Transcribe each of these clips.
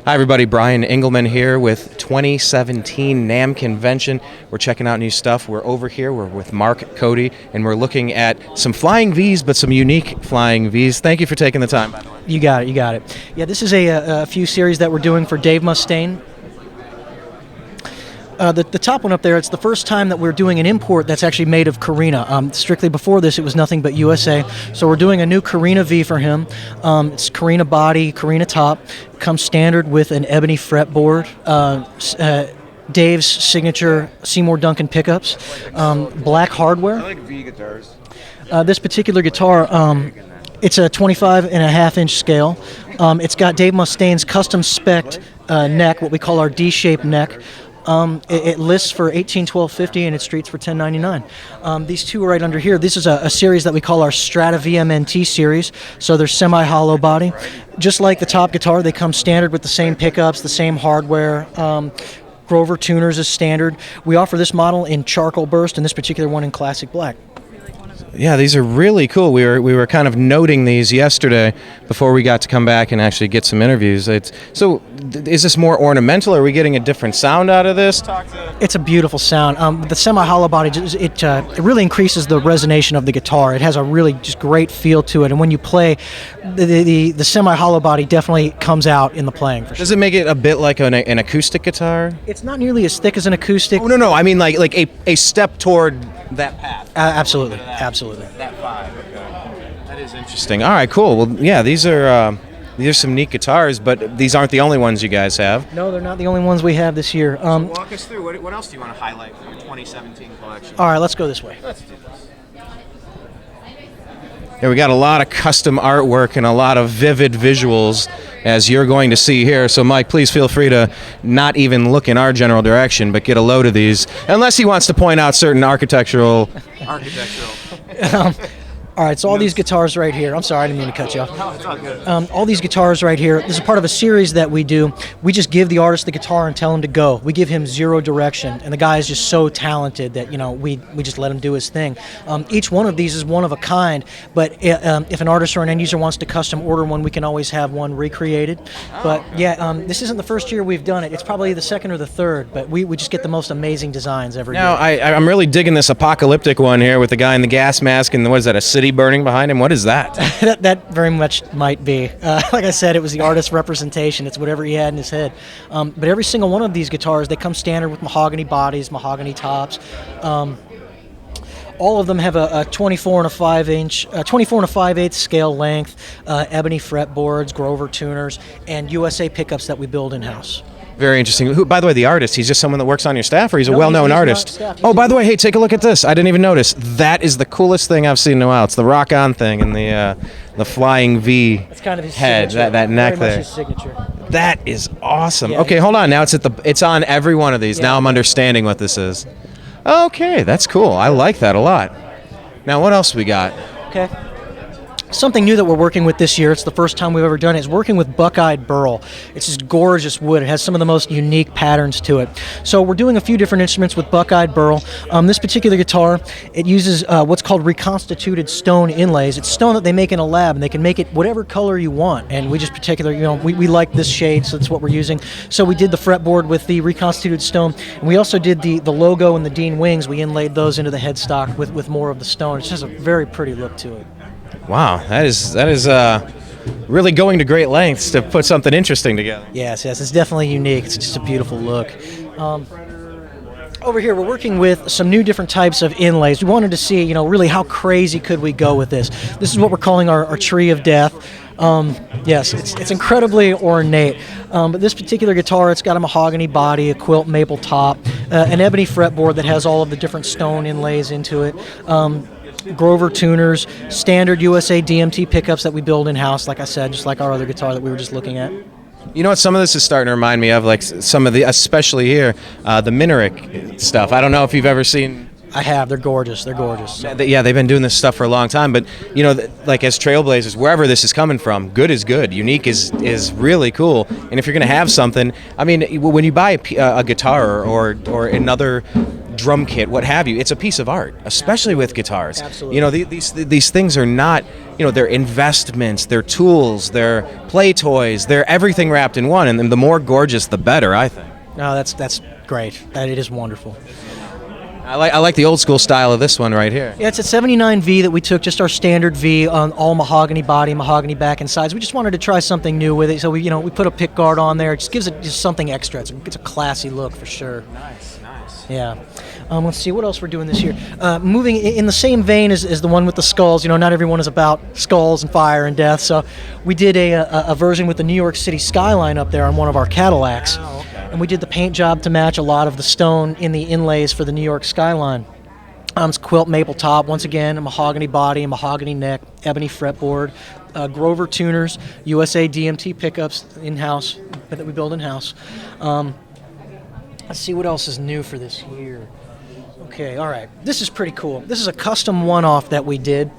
Hi everybody, Brian Engelman here with 2017 NAMM Convention. We're checking out new stuff. We're over here, we're with Mark Cody, and we're looking at some flying Vs, but some unique flying Vs. Thank you for taking the time, by the way. You got it. Yeah, this is a few series that we're doing for Dave Mustaine. The top one up there, it's the first time that we're doing an import that's actually made of Carina. Strictly before this, it was nothing but USA. So we're doing a new Carina V for him. It's Carina body, Carina top. Comes standard with an ebony fretboard. Dave's signature Seymour Duncan pickups. Black hardware. I like V guitars. This particular guitar, it's a 25.5-inch scale. It's got Dave Mustaine's custom spec'd neck, what we call our D-shaped neck. It lists for $18,1250 and it streets for $10.99. These two are right under here. This is a series that we call our Strata VMNT series. So they're semi-hollow body. Just like the top guitar, they come standard with the same pickups, the same hardware. Grover tuners is standard. We offer this model in charcoal burst and this particular one in classic black. Yeah, these are really cool. We were kind of noting these yesterday before we got to come back and actually get some interviews. So is this more ornamental? Are we getting a different sound out of this? It's a beautiful sound. The semi-hollow body, it really increases the resonation of the guitar. It has a really just great feel to it. And when you play, the semi-hollow body definitely comes out in the playing. For sure. Does it make it a bit like an acoustic guitar? It's not nearly as thick as an acoustic. Oh, no. I mean like a step toward that path. Absolutely. That vibe. Okay. That is interesting. All right, cool. Well, yeah, these are some neat guitars, but these aren't the only ones you guys have. No, they're not the only ones we have this year. So walk us through. What else do you want to highlight from your 2017 collection? All right, let's go this way. Let's do this. Yeah, we got a lot of custom artwork and a lot of vivid visuals, as you're going to see here. So, Mike, please feel free to not even look in our general direction, but get a load of these, unless he wants to point out certain architectural. All right, so all these guitars right here. I'm sorry, I didn't mean to cut you off. No, it's all good. All these guitars right here. This is part of a series that we do. We just give the artist the guitar and tell him to go. We give him zero direction, and the guy is just so talented that we just let him do his thing. Each one of these is one of a kind, but if an artist or an end user wants to custom order one, we can always have one recreated. But yeah, this isn't the first year we've done it. It's probably the second or the third, but we just get the most amazing designs every year. Now, I'm really digging this apocalyptic one here with the guy in the gas mask, and what is that, a city burning behind him? What is that? that very much might be. Like I said, it was the artist's representation. It's whatever he had in his head. But every single one of these guitars, they come standard with mahogany bodies, mahogany tops. All of them have a 24 and a 5/8 scale length, ebony fretboards, Grover tuners, and USA pickups that we build in-house. Very interesting. Who, by the way, the artist, he's just someone that works on your staff, or he's a well-known he's artist? not By the way, hey, take a look at this. I didn't even notice. That is the coolest thing I've seen in a while. It's the rock-on thing and the flying V That's kind of his head, signature. that neck Very there. much his signature. That is awesome. Yeah, Okay, hold on. Now it's on every one of these. Yeah. Now I'm understanding what this is. Okay, that's cool. I like that a lot. Now, what else we got? Okay. Something new that we're working with this year, it's the first time we've ever done it, is working with Buckeye burl. It's just gorgeous wood. It has some of the most unique patterns to it. So we're doing a few different instruments with Buckeye burl. This particular guitar, it uses what's called reconstituted stone inlays. It's stone that they make in a lab, and they can make it whatever color you want. And we just we like this shade, so that's what we're using. So we did the fretboard with the reconstituted stone. And we also did the logo and the Dean wings. We inlaid those into the headstock with more of the stone. It's just a very pretty look to it. Wow, that is really going to great lengths to put something interesting together. Yes, it's definitely unique. It's just a beautiful look. Over here, we're working with some new different types of inlays. We wanted to see, really how crazy could we go with this. This is what we're calling our Tree of Death. Yes, it's incredibly ornate. But this particular guitar, it's got a mahogany body, a quilt maple top, an ebony fretboard that has all of the different stone inlays into it. Grover tuners, standard USA DMT pickups that we build in-house, like I said, just like our other guitar that we were just looking at. You know what? Some of this is starting to remind me of, like some of the, especially here, the Minerick stuff. I don't know if you've ever seen. I have. They're gorgeous. They're gorgeous. Yeah, they've been doing this stuff for a long time. But like as trailblazers, wherever this is coming from, good is good. Unique is really cool. And if you're going to have something, I mean, when you buy a guitar or another drum kit, what have you. It's a piece of art, especially with guitars. Absolutely. You know, these things are not, you know, they're investments, they're tools, they're play toys, they're everything wrapped in one, and the more gorgeous, the better, I think. No, that's great. It is wonderful. I like the old school style of this one right here. Yeah, it's a 79V that we took, just our standard V on all mahogany body, mahogany back and sides. We just wanted to try something new with it, so we put a pick guard on there. It just gives it just something extra. It's a classy look for sure. Nice. Yeah. Let's see what else we're doing this year. Moving in the same vein as the one with the skulls. You know, not everyone is about skulls and fire and death. So we did a version with the New York City skyline up there on one of our Cadillacs. Oh, okay. And we did the paint job to match a lot of the stone in the inlays for the New York skyline. It's quilt maple top, once again, a mahogany body, a mahogany neck, ebony fretboard, Grover tuners, USA DMT pickups in-house that we build in-house. Let's see what else is new for this year. Okay, all right. This is pretty cool. This is a custom one-off that we did.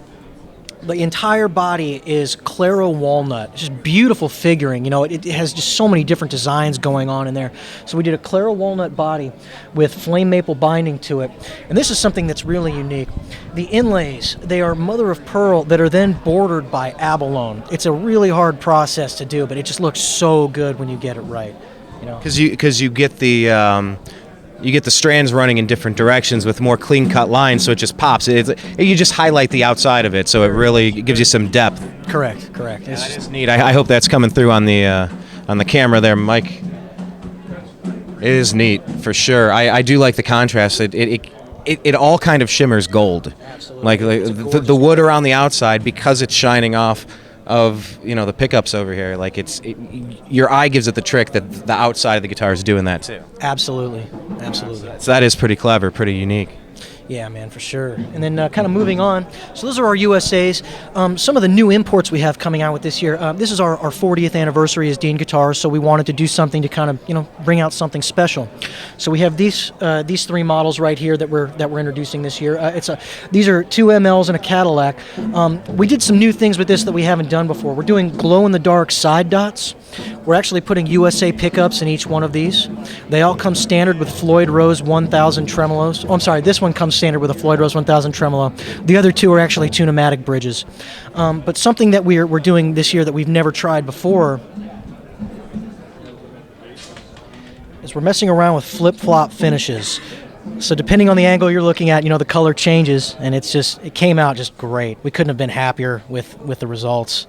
The entire body is Claro Walnut. It's just beautiful figuring. You know, it has just so many different designs going on in there. So we did a Claro Walnut body with flame maple binding to it. And this is something that's really unique. The inlays, they are mother of pearl that are then bordered by abalone. It's a really hard process to do, but it just looks so good when you get it right. You know? Because you get the strands running in different directions with more clean-cut lines, so it just pops. You just highlight the outside of it, so it really gives you some depth. Correct. It's just neat. I hope that's coming through on the camera there, Mike. It is neat for sure. I do like the contrast. It all kind of shimmers gold. Absolutely. Like the wood around the outside, because it's shining off of the pickups over here. Like your eye gives it the trick that the outside of the guitar is doing that too. Absolutely. So that is pretty clever, pretty unique. Yeah, man, for sure. And then kind of moving on. So those are our USAs. Some of the new imports we have coming out with this year. This is our 40th anniversary as Dean Guitars, so we wanted to do something to kind of bring out something special. So we have these three models right here that we're introducing this year. These are 2 MLs and a Cadillac. We did some new things with this that we haven't done before. We're doing glow-in-the-dark side dots. We're actually putting USA pickups in each one of these. They all come standard with Floyd Rose 1000 tremolos. Oh, I'm sorry, this one comes standard with a Floyd Rose 1000 tremolo. The other two are actually tunematic bridges. But something that we're doing this year that we've never tried before is we're messing around with flip-flop finishes. So depending on the angle you're looking at, the color changes, and it came out just great. We couldn't have been happier with the results.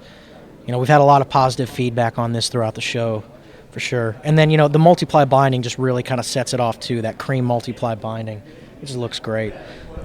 We've had a lot of positive feedback on this throughout the show, for sure. And then, the multiply binding just really kind of sets it off, too, that cream multiply binding. It just looks great.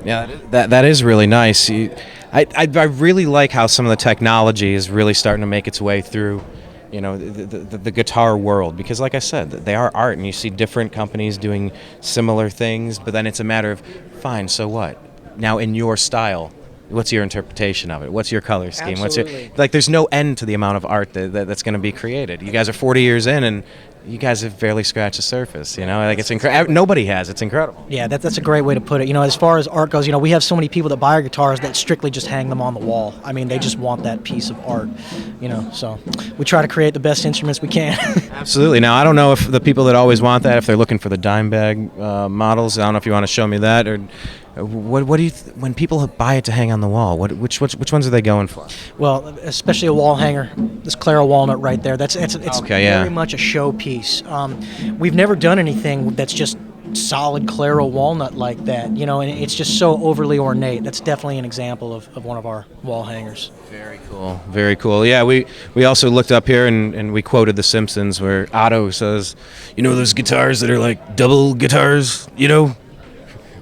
Yeah, that is really nice. I really like how some of the technology is really starting to make its way through, the guitar world. Because, like I said, they are art, and you see different companies doing similar things, but then it's a matter of, fine, so what? Now, in your style, what's your interpretation of it? What's your color scheme? Absolutely. There's no end to the amount of art that's going to be created. You guys are 40 years in, and you guys have barely scratched the surface. It's incredible. Nobody has. It's incredible. Yeah, that's a great way to put it. As far as art goes, we have so many people that buy our guitars that strictly just hang them on the wall. I mean, they just want that piece of art. So we try to create the best instruments we can. Absolutely. Now, I don't know if the people that always want that, if they're looking for the Dimebag models. I don't know if you want to show me that, or what do you when people buy it to hang on the wall? Which ones are they going for? Well, especially a wall hanger. This Claro Walnut right there. It's okay, yeah. Very much a showpiece. We've never done anything that's just solid Claro Walnut like that. And it's just so overly ornate. That's definitely an example of one of our wall hangers. Very cool. Very cool. Yeah, we also looked up here and we quoted The Simpsons where Otto says, those guitars that are like double guitars,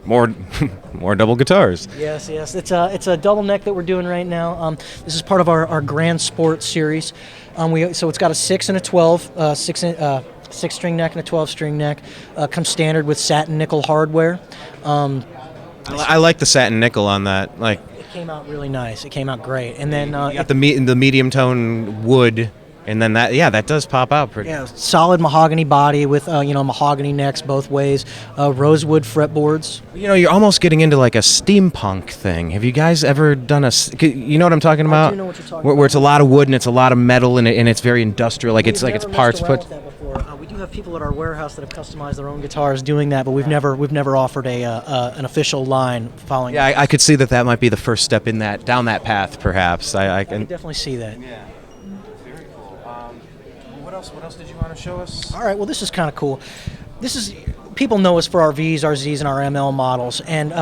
more double guitars. Yes. It's a double neck that we're doing right now. This is part of our Grand Sport series. So it's got a 6 and a 12, 6-string neck and a 12-string neck. Comes standard with satin nickel hardware. I like the satin nickel on that. It came out really nice. It came out great. And then you got the medium tone wood. And then that does pop out pretty. Yeah, solid mahogany body with mahogany necks both ways, rosewood fretboards. You're almost getting into like a steampunk thing. Have you guys ever done you know what I'm talking about? I do know what you're talking about. Where it's a lot of wood and it's a lot of metal and it's very industrial. It's parts put. We do have people at our warehouse that have customized their own guitars doing that, but we've never offered an official line following. Yeah, I could see that might be the first step in down that path, perhaps. I can can definitely see that. Yeah, very cool. What else did you want to show us? All right, well, this is kind of cool. People know us for our Vs, our Zs, and our ML models, and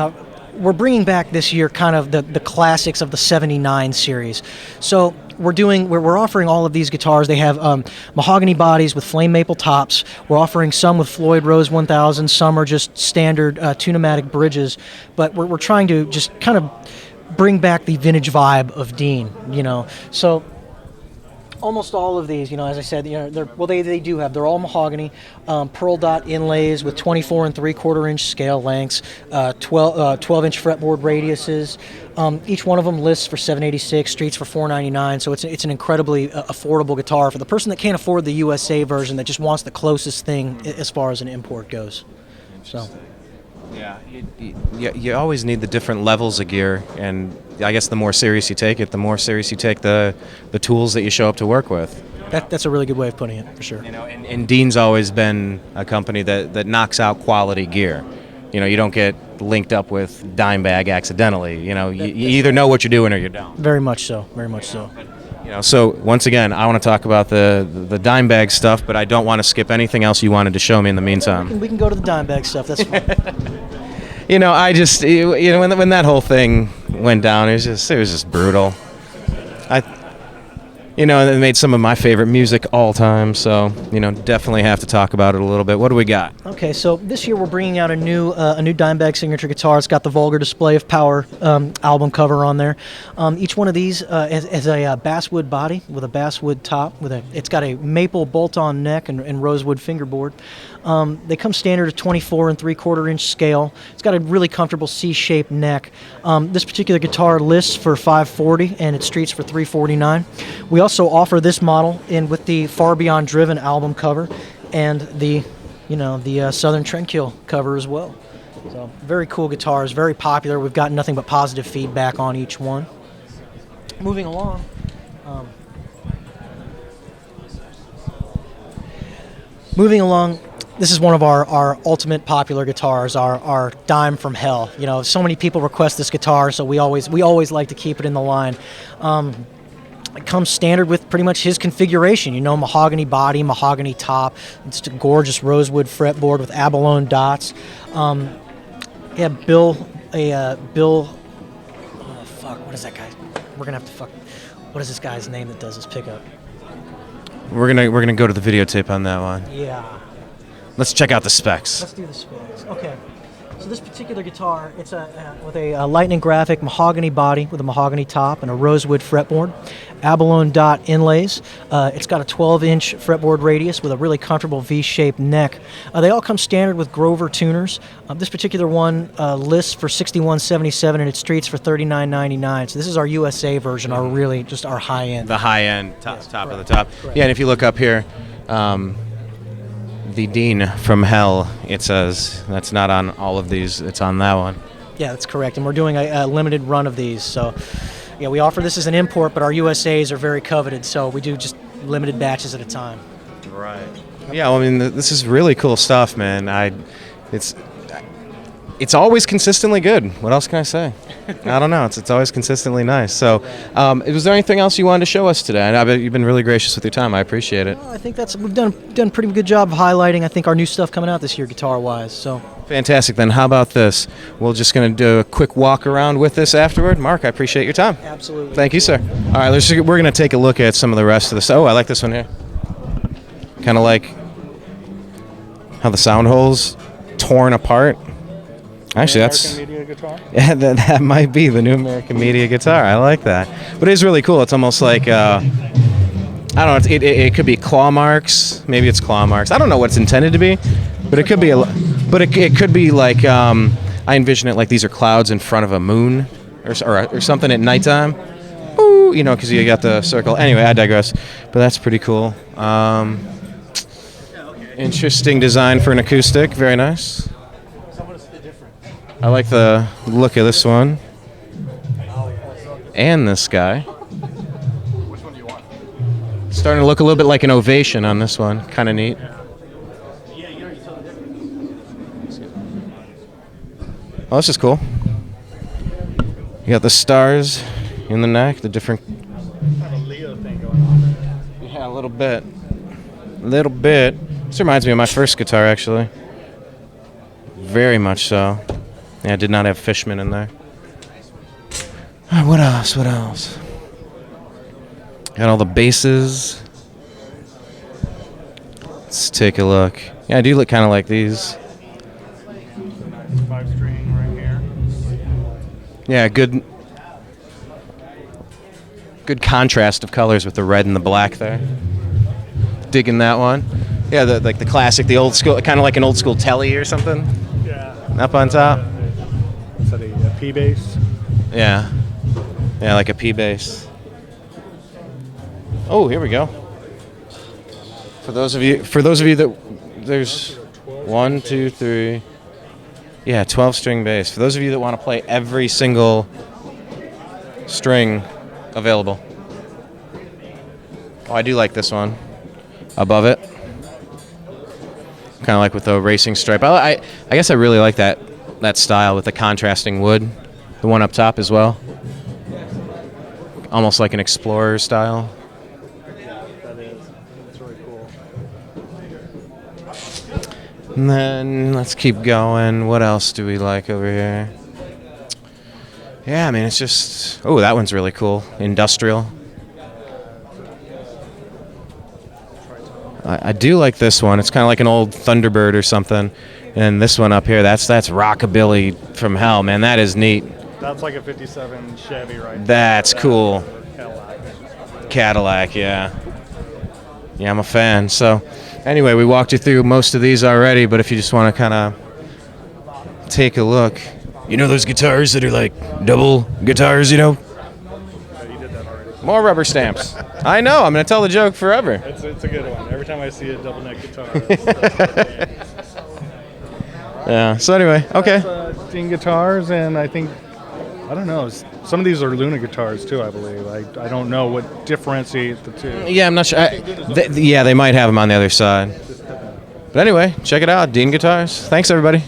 we're bringing back this year kind of the classics of the 79 series. So we're offering all of these guitars. They have mahogany bodies with flame maple tops. We're offering some with Floyd Rose 1000. Some are just standard Tune-O-Matic bridges. But we're trying to just kind of bring back the vintage vibe of Dean, So almost all of these, as I said, they're all mahogany, pearl dot inlays with 24 3/4 inch scale lengths, 12-inch fretboard radiuses. Each one of them lists for $786, streets for $499. So it's an incredibly affordable guitar for the person that can't afford the USA version, that just wants the closest thing as far as an import goes. So. Yeah, you always need the different levels of gear, and I guess the more serious you take it, the more serious you take the tools that you show up to work with. That's a really good way of putting it, for sure. And Dean's always been a company that knocks out quality gear. You don't get linked up with Dimebag accidentally. You either know what you're doing or you don't. Very much so. Very much so. So once again, I want to talk about the Dimebag stuff, but I don't want to skip anything else you wanted to show me in the meantime. We can go to the Dimebag stuff. That's fine. I just when that whole thing went down, it was just brutal. And it made some of my favorite music all time, so definitely have to talk about it a little bit. What do we got? Okay, so this year we're bringing out a new Dimebag signature guitar. It's got the Vulgar Display of Power album cover on there. Each one of these has a basswood body with a basswood top. It's got a maple bolt-on neck and rosewood fingerboard. They come standard at 24 3/4 inch scale. It's got a really comfortable C-shaped neck. This particular guitar lists for $540 and it streets for $349. We also offer this model with the Far Beyond Driven album cover and the Southern Trendkill cover as well. So very cool guitars, very popular. We've gotten nothing but positive feedback on each one. Moving along. This is one of our ultimate popular guitars, our Dime from Hell. So many people request this guitar, so we always like to keep it in the line. It comes standard with pretty much his configuration. Mahogany body, mahogany top. It's a gorgeous rosewood fretboard with abalone dots. Bill. Oh fuck! What is that guy? We're gonna have to fuck. What is this guy's name that does this pickup? We're gonna go to the videotape on that one. Yeah. Let's check out the specs. Let's do the specs. Okay. So this particular guitar, it's with a lightning graphic mahogany body with a mahogany top and a rosewood fretboard, abalone dot inlays. It's got a 12-inch fretboard radius with a really comfortable V-shaped neck. They all come standard with Grover tuners. This particular one lists for $61.77 and it streets for $39.99. So this is our USA version, our high end. The high end, top correct. of the top. Correct. Yeah, and if you look up here, the Dean from Hell, it says that's not on all of these. It's on that one. Yeah, that's correct. And we're doing a limited run of these. So, yeah, we offer this as an import, but our USAs are very coveted. So we do just limited batches at a time. Right. Yeah, well, I mean, this is really cool stuff, man. It's always consistently good. What else can I say? I don't know. It's always consistently nice. So, was there anything else you wanted to show us today? I bet you've been really gracious with your time. I appreciate it. Well, I think we've done a pretty good job of highlighting, I think, our new stuff coming out this year, guitar-wise. So fantastic. Then how about this? We're just going to do a quick walk around with this afterward. Mark, I appreciate your time. Absolutely. Thank you, sir. All right, we're going to take a look at some of the rest of this. Oh, I like this one here. Kind of like how the sound hole's torn apart. Actually, American Media guitar? Yeah, that might be the new American Media guitar. I like that. But it is really cool. It's almost like, I don't know, it could be claw marks. Maybe it's claw marks. I don't know what it's intended to be, but it could be, it could be like, I envision it like these are clouds in front of a moon or something at nighttime. Ooh, because you got the circle. Anyway, I digress. But that's pretty cool. Interesting design for an acoustic. Very nice. I like the look of this one. And this guy. Which one do you want? Starting to look a little bit like an Ovation on this one. Kind of neat. Oh, this is cool. You got the stars in the neck, the different. Kind of a Leo thing going on there. Yeah, a little bit. Little bit. This reminds me of my first guitar, actually. Very much so. Yeah, I did not have Fishman in there. All right, what else? What else? Got all the basses. Let's take a look. Yeah, I do look kind of like these. 5-string right here. Yeah, good contrast of colors with the red and the black there. Digging that one. Yeah, like the classic, the old school, kind of like an old school telly or something. Yeah. Up on top. Is that a P bass? Yeah. Yeah, like a P bass. Oh, here we go. For those of you that there's 1, 2, 3. Yeah, 12-string bass. For those of you that want to play every single string available. Oh, I do like this one. Above it. Kind of like with the racing stripe. I guess I really like that style with the contrasting wood. The one up top as well. Almost like an Explorer style. Yeah, that is. That's really cool. And then let's keep going. What else do we like over here? Yeah, I mean, it's just... Oh, that one's really cool. Industrial. I do like this one. It's kind of like an old Thunderbird or something. And this one up here, that's rockabilly from hell, man. That is neat. That's like a 57 Chevy right there. That's cool. Cadillac. Cadillac, yeah. Yeah, I'm a fan. So, anyway, we walked you through most of these already, but if you just want to kind of take a look. You know those guitars that are like double guitars, you know? Yeah, you did that already. More rubber stamps. I know, I'm going to tell the joke forever. It's a good one. Every time I see a double neck guitar. Yeah, so anyway, okay. Dean guitars, and I think, I don't know, some of these are Luna guitars too, I believe. I don't know what differentiates the two. Yeah, I'm not sure. Yeah, they might have them on the other side. But anyway, check it out, Dean Guitars. Thanks, everybody.